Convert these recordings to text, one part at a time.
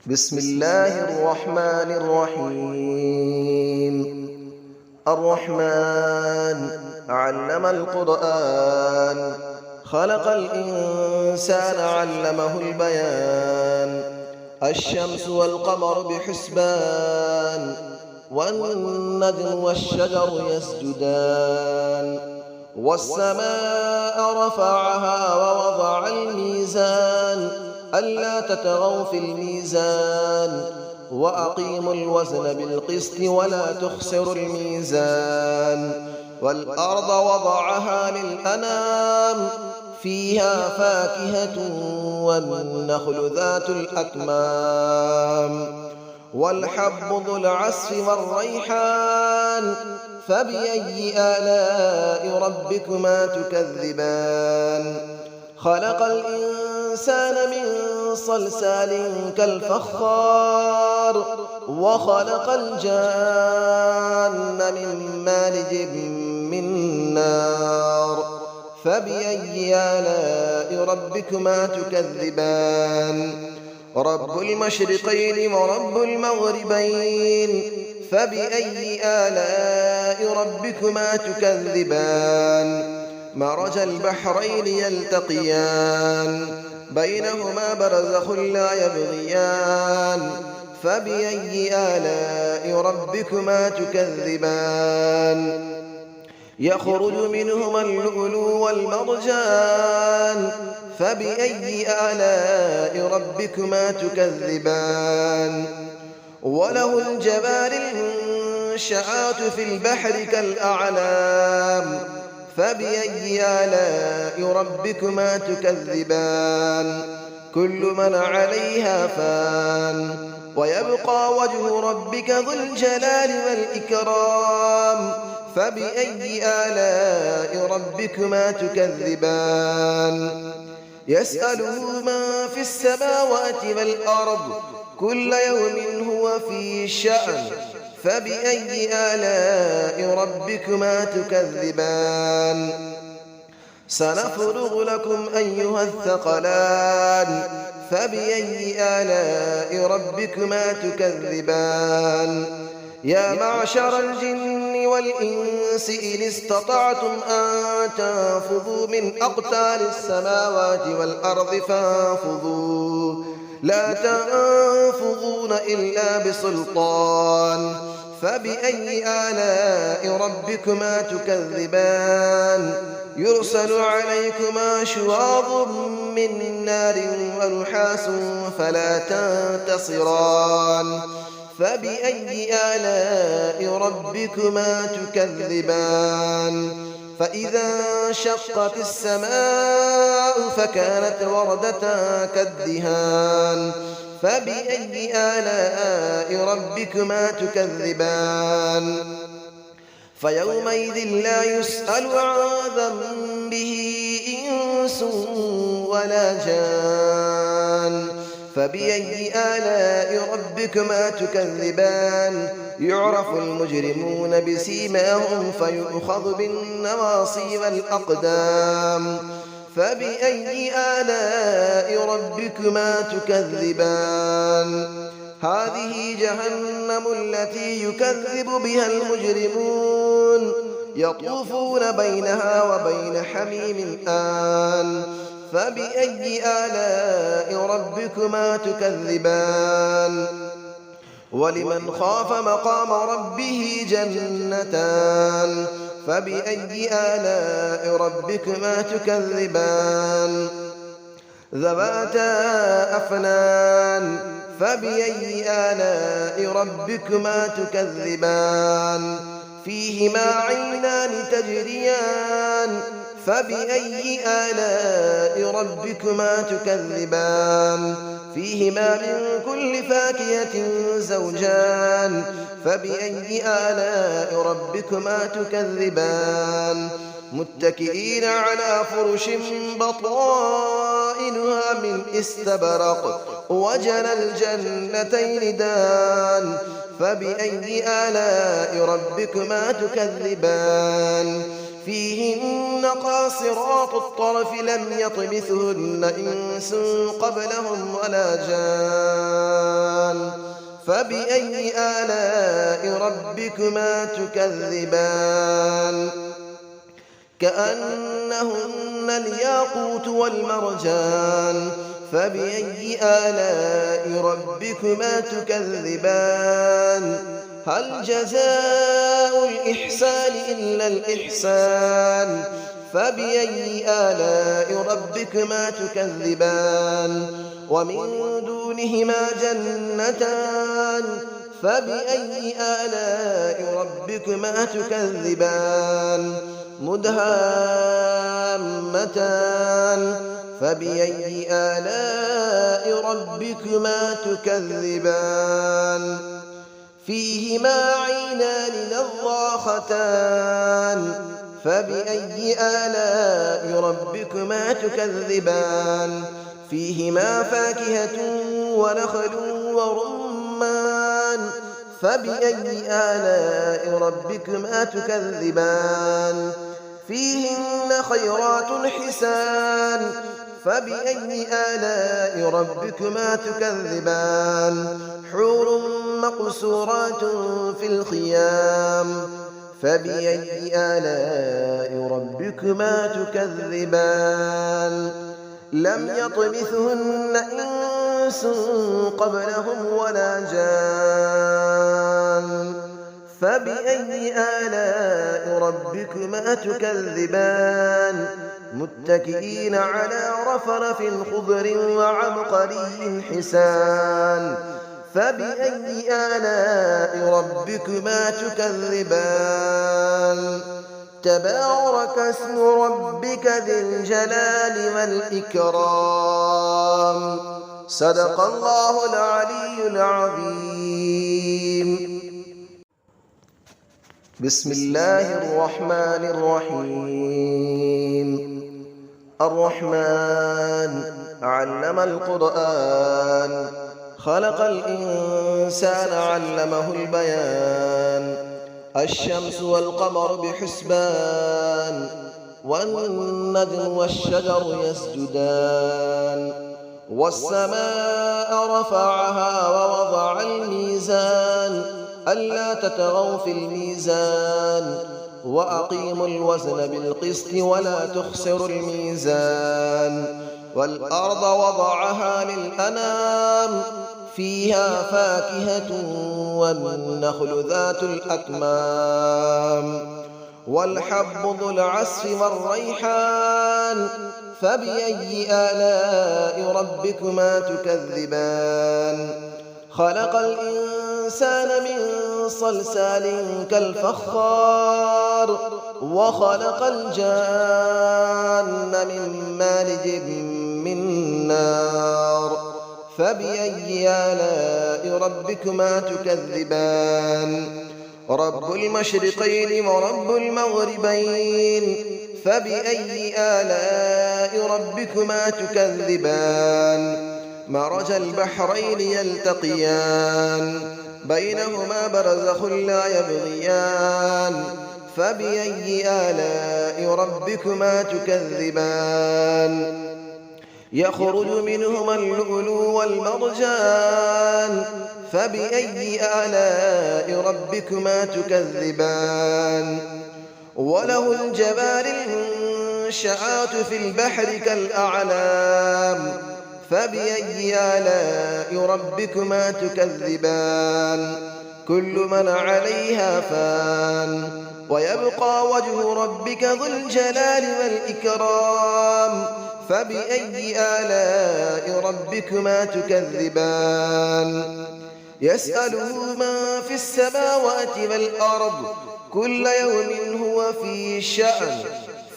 بسم الله الرحمن الرحيم. الرحمن علم القرآن، خلق الإنسان علمه البيان. الشمس والقمر بحسبان، والنجم والشجر يسجدان. والسماء رفعها ووضع الميزان، ألا تطغوا في الميزان، وأقيموا الوزن بالقسط ولا تخسروا الميزان. والأرض وضعها للأنام، فيها فاكهة والنخل ذات الأكمام، والحب ذو العصف والريحان. فبأي آلاء ربكما تكذبان؟ خلق الإنسان من صلصال كالفخار، وخلق الجان من مارج من نار. فبأي آلاء ربكما تكذبان؟ رب المشرقين ورب المغربين. فبأي آلاء ربكما تكذبان؟ مرج البحرين يلتقيان، بينهما برزخ لا يبغيان. فبأي آلاء ربكما تكذبان؟ يخرج منهما اللؤلؤ والمرجان. فبأي آلاء ربكما تكذبان؟ وله الجوار المنشآت في البحر كالأعلام. فبأي آلاء ربكما تكذبان؟ كل من عليها فان، ويبقى وجه ربك ذو الجلال والإكرام. فبأي آلاء ربكما تكذبان؟ يسأله من في السماوات والأرض، كل يوم هو في شأن. فبأي آلاء ربكما تكذبان؟ سنفرغ لكم أيها الثقلان. فبأي آلاء ربكما تكذبان؟ يا معشر الجن والإنس إن استطعتم أن تنفذوا من أقطار السماوات والأرض فانفذوا، لا تنفذون إلا بسلطان. فبأي آلاء ربكما تكذبان؟ يرسل عليكما شواظ من نار ونحاس فلا تنتصران. فبأي آلاء ربكما تكذبان؟ فإذا انشقت السماء فكانت وردة كالدهان. فبأي آلاء ربكما تكذبان؟ فيومئذ لا يسأل عن ذنبه إنس ولا جان. فبأي آلاء ربكما تكذبان؟ يعرف المجرمون بسيماهم فيؤخذ بالنواصي والأقدام. فبأي آلاء ربكما تكذبان؟ هذه جهنم التي يكذب بها المجرمون، يطوفون بينها وبين حميم آن. فبأي آلاء ربكما تكذبان؟ ولمن خاف مقام ربه جنتان. فبأي آلاء ربكما تكذبان؟ ذواتا أفنان. فبأي آلاء ربكما تكذبان؟ فيهما عينان تجريان. فبأي آلاء ربكما تكذبان؟ فيهما من كل فاكهة زوجان. فبأي آلاء ربكما تكذبان؟ متكئين على فرش بطائنها من استبرق، وجنى الجنتين دان. فبأي آلاء ربكما تكذبان؟ فيهن قاصرات الطرف لم يطمثهن إنس قبلهم ولا جان. فبأي آلاء ربكما تكذبان كأنهن الياقوت والمرجان فبأي آلاء ربكما تكذبان هل جزاء الإحسان إلا الإحسان فبأي آلاء ربكما تكذبان ومن دونهما جنتان فبأي آلاء ربكما تكذبان مدهامتان فبأي آلاء ربكما تكذبان فيهما عينان نضاختان فبأي آلاء ربكما تكذبان فيهما فاكهة ونخل ورمان فبأي آلاء ربكما تكذبان فيهن خيرات حسان فبأي آلاء ربكما تكذبان حور مقصورات في الخيام فبأي آلاء ربكما تكذبان لم يطمثهن إنس قبلهم ولا جان فبأي آلاء ربكما تكذبان متكئين على رفرف خضر وعبقري حسان فبأي آلاء ربكما تكذبان تبارك اسم ربك ذي الجلال والإكرام صدق الله العلي العظيم بسم الله الرحمن الرحيم الرحمن علم القرآن خلق الإنسان علمه البيان الشمس والقمر بحسبان والنجم والشجر يسجدان والسماء رفعها ووضع الميزان ألا تطغوا في الميزان وأقيموا الوزن بالقسط ولا تخسروا الميزان والأرض وضعها للأنام فيها فاكهة والنخل ذات الأكمام والحب ذو العصف والريحان فبأي آلاء ربكما تكذبان خلق الإنسان من صلصال كالفخار وخلق الجان من مارج من نار فبأي آلاء ربكما تكذبان رب المشرقين ورب المغربين فبأي آلاء ربكما تكذبان مرج البحرين يلتقيان بينهما برزخ لا يبغيان فبأي آلاء ربكما تكذبان يخرج منهما اللؤلؤ والمرجان فبأي آلاء ربكما تكذبان وله الجبال المنشآت في البحر كالأعلام فبأي آلاء ربكما تكذبان كل من عليها فان ويبقى وجه ربك ذو الجلال والإكرام فبأي آلاء ربكما تكذبان يسأله ما في السماوات والأرض كل يوم هو في شأن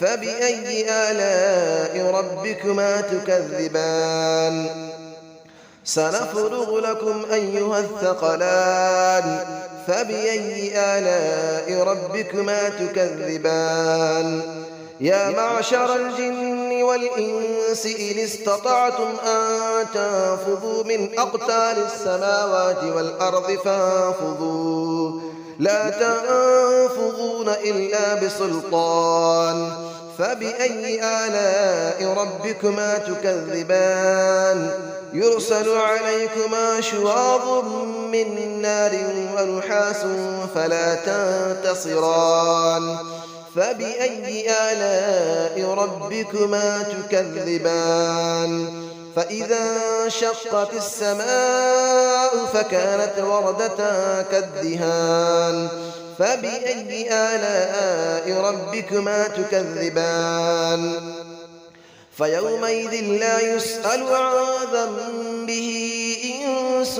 فبأي آلاء ربكما تكذبان سنفرغ لكم أيها الثقلان فبأي آلاء ربكما تكذبان يا معشر الجن والإنس إن استطعتم أن تنفذوا من أقطار السماوات والأرض فانفذوا لا تنفذون إلا بسلطان فبأي آلاء ربكما تكذبان يرسل عليكما شواظ من نار ونحاس فلا تنتصران فبأي آلاء ربكما تكذبان فإذا انشقت السماء فكانت وردة كالدهان فبأي آلاء ربكما تكذبان فيومئذ لا يسأل عن ذنبه إنس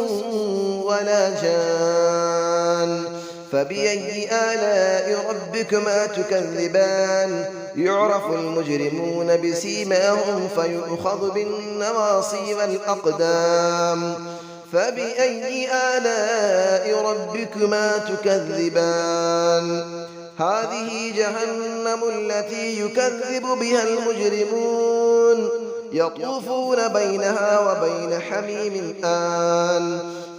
ولا جان فبأي آلاء ربكما تكذبان يعرف المجرمون بسيماهم فيؤخذ بالنواصي والأقدام فبأي آلاء ربكما تكذبان هذه جهنم التي يكذب بها المجرمون يطوفون بينها وبين حميم آن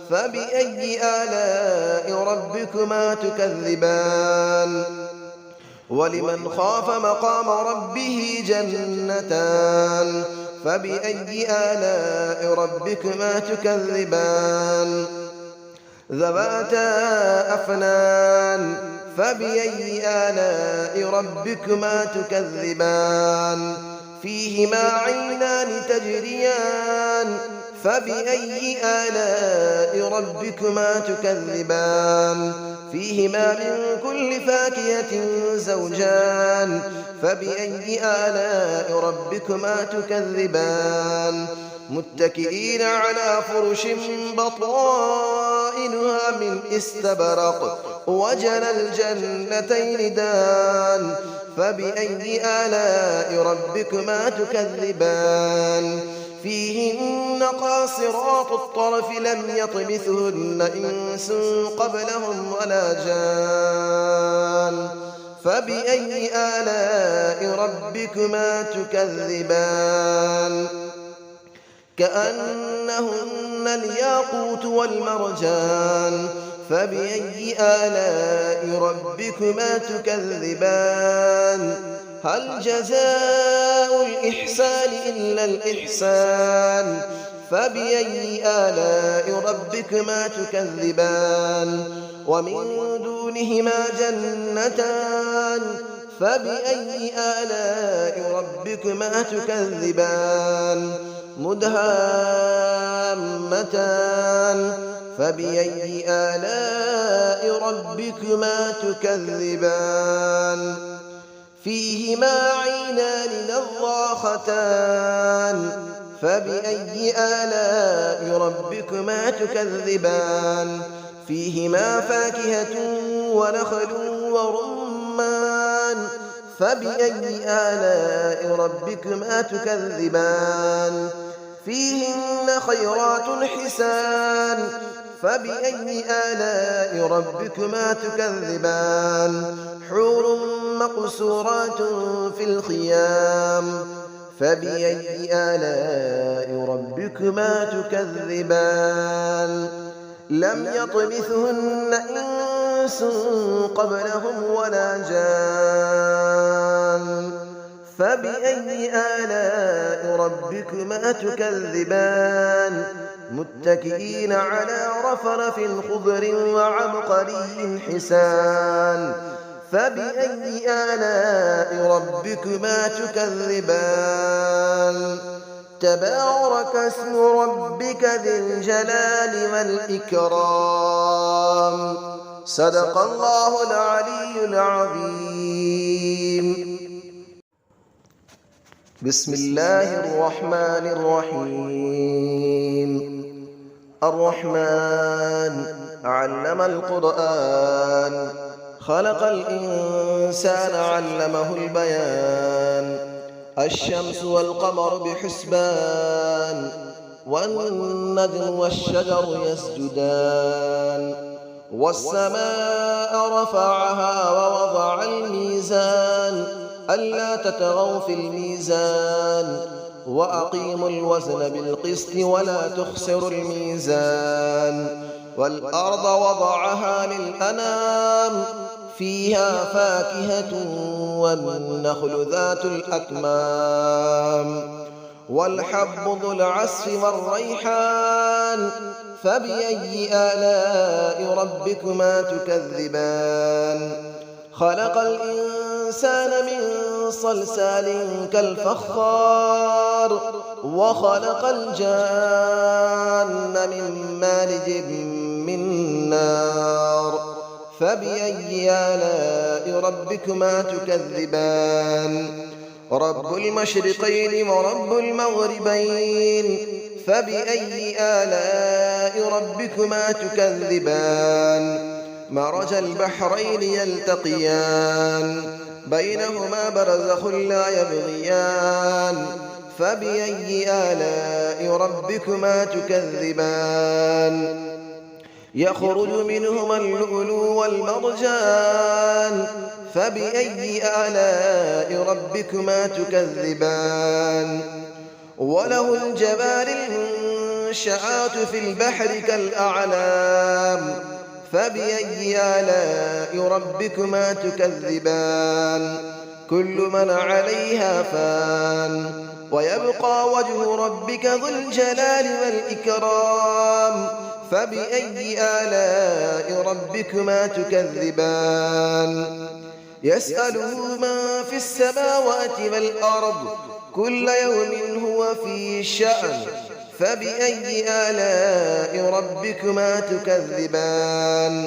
فبأي آلاء ربكما تكذبان ولمن خاف مقام ربه جنتان فبأي آلاء ربكما تكذبان ذواتا أفنان فبأي آلاء ربكما تكذبان فيهما عينان تجريان فبأي آلاء ربكما تكذبان فيهما من كل فاكهة زوجان فبأي آلاء ربكما تكذبان متكئين على فرش بطائنها من استبرق وجنى الجنتين دان فبأي آلاء ربكما تكذبان فيهن قاصرات الطرف لم يطمثهن إنس قبلهم ولا جان فبأي آلاء ربكما تكذبان كأنهن الياقوت والمرجان فبأي آلاء ربكما تكذبان هل جزاء الإحسان إلا الإحسان فبأي آلاء ربكما تكذبان ومن دونهما جنتان فبأي آلاء ربكما تكذبان مدهامتان فبأي آلاء ربكما تكذبان فيهما عينان نضاختان فبأي آلاء ربكما تكذبان فيهما فاكهة ونخل ورمان فبأي آلاء ربكما تكذبان فيهن خيرات حسان فبأي آلاء ربكما تكذبان حور مقصورات في الخيام فبأي آلاء ربكما تكذبان لم يطمثهن إنس قبلهم ولا جان فبأي آلاء ربكما تكذبان متكئين على رفرف خضر وعبقري حسان فبأي آلاء ربكما تكذبان تبارك اسم ربك ذي الجلال والإكرام صدق الله العلي العظيم بسم الله الرحمن الرحيم الرحمن علم القرآن خلق الإنسان علمه البيان الشمس والقمر بحسبان والنجم والشجر يسجدان والسماء رفعها ووضع الميزان ألا تطغوا في الميزان وأقيموا الوزن بالقسط ولا تخسروا الميزان والأرض وضعها للأنام فيها فاكهة والنخل ذات الأكمام والحب ذو العصف والريحان فبأي آلاء ربكما تكذبان خلق الإنسان من صلصال كالفخار وخلق الجان من مارج من نار فبأي آلاء ربكما تكذبان رب المشرقين ورب المغربين فبأي آلاء ربكما تكذبان مرج البحرين يلتقيان بينهما برزخ لا يبغيان فبأي آلاء ربكما تكذبان يخرج منهما اللؤلؤ والمرجان فبأي آلاء ربكما تكذبان وله الجوار المنشآت في البحر كالأعلام فبأي آلاء ربكما تكذبان كل من عليها فان ويبقى وجه ربك ذو الجلال والإكرام فبأي آلاء ربكما تكذبان يسأله من في السماوات والأرض كل يوم هو في شأن فبأي آلاء ربكما تكذبان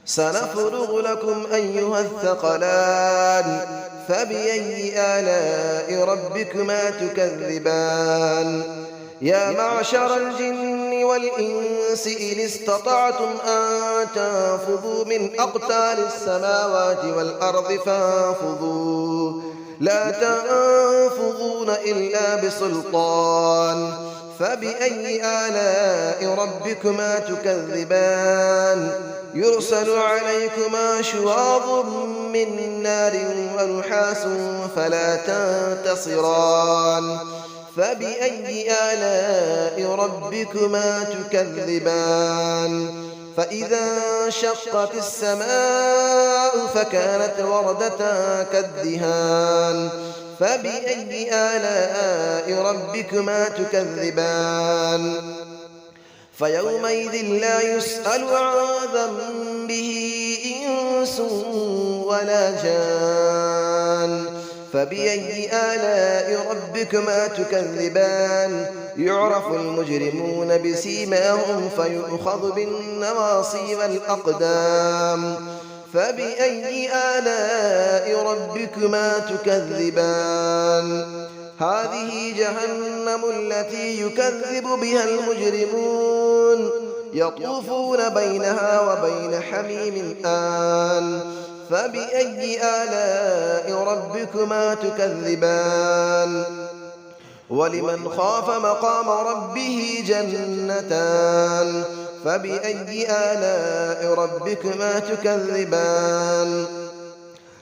سنفرغ لكم أيها الثقلان فبأي آلاء ربكما تكذبان يا معشر الجن والإنس إن استطعتم أن تنفذوا من أقطار السماوات والأرض فانفذوا لا تنفذون إلا بسلطان فبأي آلاء ربكما تكذبان يرسل عليكما شواظ من نار ونحاس فلا تنتصران فبأي آلاء ربكما تكذبان فإذا انشقت السماء فكانت وردة كالدهان فبأي آلاء ربكما تكذبان فيومئذ لا يسأل عن ذنبه إنس ولا جان فبأي آلاء ربكما تكذبان يعرف المجرمون بسيماهم فيؤخذ بالنواصي والأقدام فبأي آلاء ربكما تكذبان هذه جهنم التي يكذب بها المجرمون يطوفون بينها وبين حميم آن فبأي آلاء ربكما تكذبان ولمن خاف مقام ربه جنتان فبأي آلاء ربكما تكذبان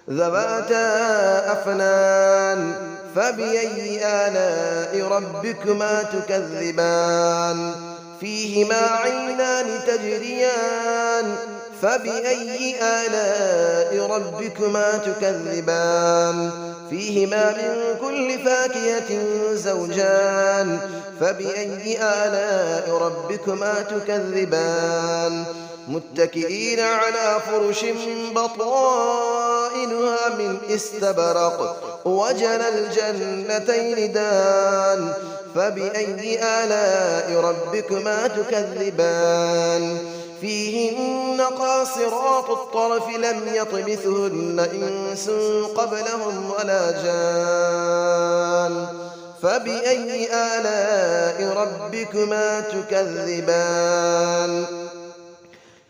ذواتا أفنان فبأي آلاء ربكما تكذبان فيهما عينان تجريان فبأي آلاء ربكما تكذبان فيهما من كل فاكهة زوجان فبأي آلاء ربكما تكذبان متكئين على فرش بطائنها من استبرق وجنى الجنتين دان فبأي آلاء ربكما تكذبان فيهن قاصرات الطرف لم يطمثهن إنس قبلهم ولا جان فبأي آلاء ربكما تكذبان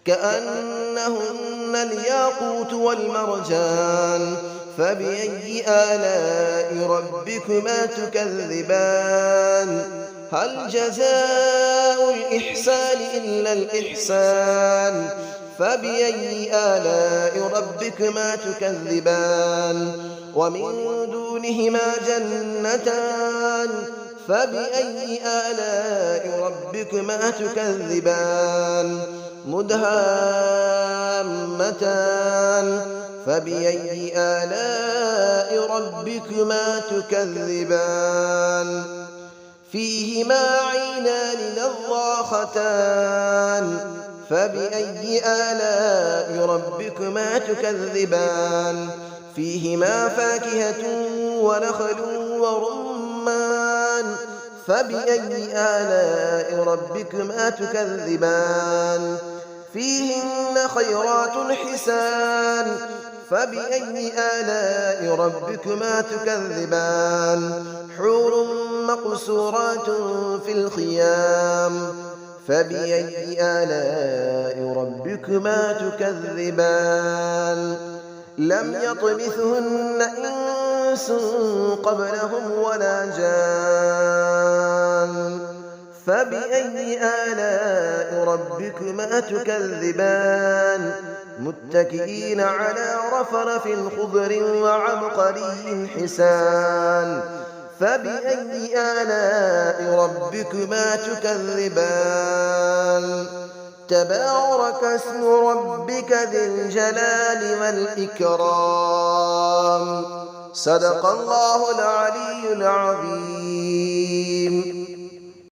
كأنهن الياقوت والمرجان فبأي آلاء ربكما تكذبان هل جزاء الإحسان إلا الإحسان فبأي آلاء ربكما تكذبان ومن دونهما جنتان فبأي آلاء ربكما تكذبان مدهامتان فبأي آلاء ربكما تكذبان فيهما عينان نضاختان فبأي آلاء ربكما تكذبان فيهما فاكهة ونخل ورمان فبأي آلاء ربكما تكذبان فيهن خيرات حسان فبأي آلاء ربكما تكذبان حور مقصورات في الخيام فبأي آلاء ربكما تكذبان لم يطمثهن إنس قبلهم ولا جان فبأي آلاء ربكما تكذبان متكئين على رفرف خضر وعبقري حسان فبأي آلاء ربكما تكذبان تبارك اسم ربك ذي الجلال والإكرام صدق الله العلي العظيم.